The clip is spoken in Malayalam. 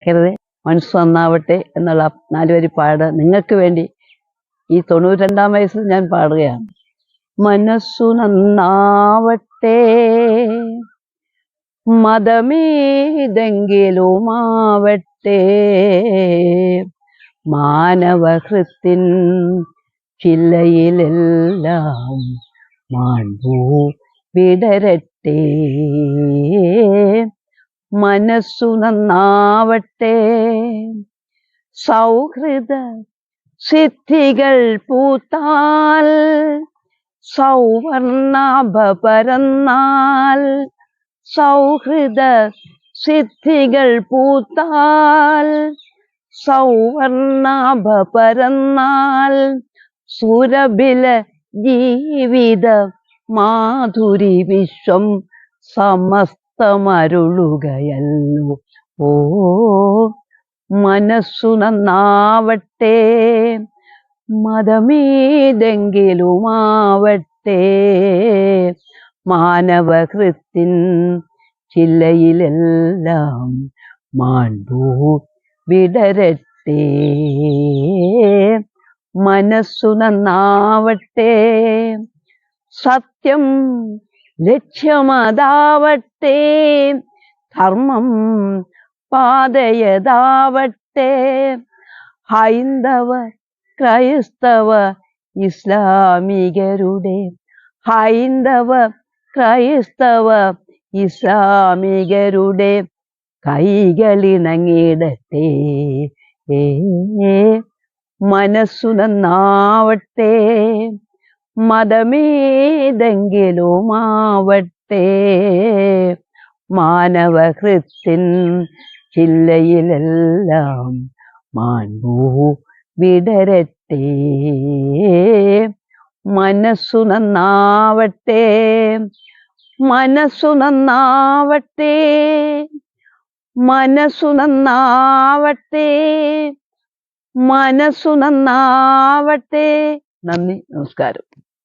മറക്കരുത്. മനസ്സ് നന്നാവട്ടെ എന്നുള്ള 4 വരി പാട് നിങ്ങൾക്ക് വേണ്ടി ഈ 92-ാം വയസ്സിൽ ഞാൻ പാടുകയാണ്. മനസ്സു നന്നാവട്ടെ, മതമേതെങ്കിലുമാവട്ടെ, മാനവഹൃത്തിൻ ചില്ലയിലെല്ലാം മാൺപൂ വിടരട്ടെ. മനസ്സു നന്നാവട്ടെ, സൗഹൃദ സിദ്ധികൾ പൂത്താൽ, സൗവർണാഭ പരന്നാൽ, സൗഹൃദ സിദ്ധികൾ പൂത്താൽ, സൗവർണാഭ പരന്നാൽ, സുരഭില ജീവിത മാധുരി വിശ്വം സമസ്തമരുളുകയല്ലോ. ഓ മനസ്സു നന്നാവട്ടെ, മതമേതെങ്കിലുമാവട്ടെ, മാനവഹൃത്തിൻ ചില്ലയിലെല്ലാം മാൺപൂ വിടരട്ടെ. മനസ്സു നന്നാവട്ടെ, സത്യം ലക്ഷ്യമതാവട്ടെ, ധർമ്മം പാതയതാവട്ടെ, ഹൈന്ദവ ക്രൈസ്തവ ഇസ്ലാമികരുടെ, ഹൈന്ദവ ക്രൈസ്തവ ഇസ്ലാമികരുടെ കൈകളിണങ്ങിടട്ടെ. മനസ്സു നന്നാവട്ടെ, മതമേതെങ്കിലുമാവട്ടെ, മാനവഹൃത്തിൻ ചില്ലയിലെല്ലാം മാൺപൂ വിടരട്ടെ. മനസ്സു നന്നാവട്ടെ, മനസ്സു നന്നാവട്ടെ, മനസ്സു നന്നാവട്ടെ, മനസ്സു നന്നാവട്ടെ. നന്ദി, നമസ്കാരം.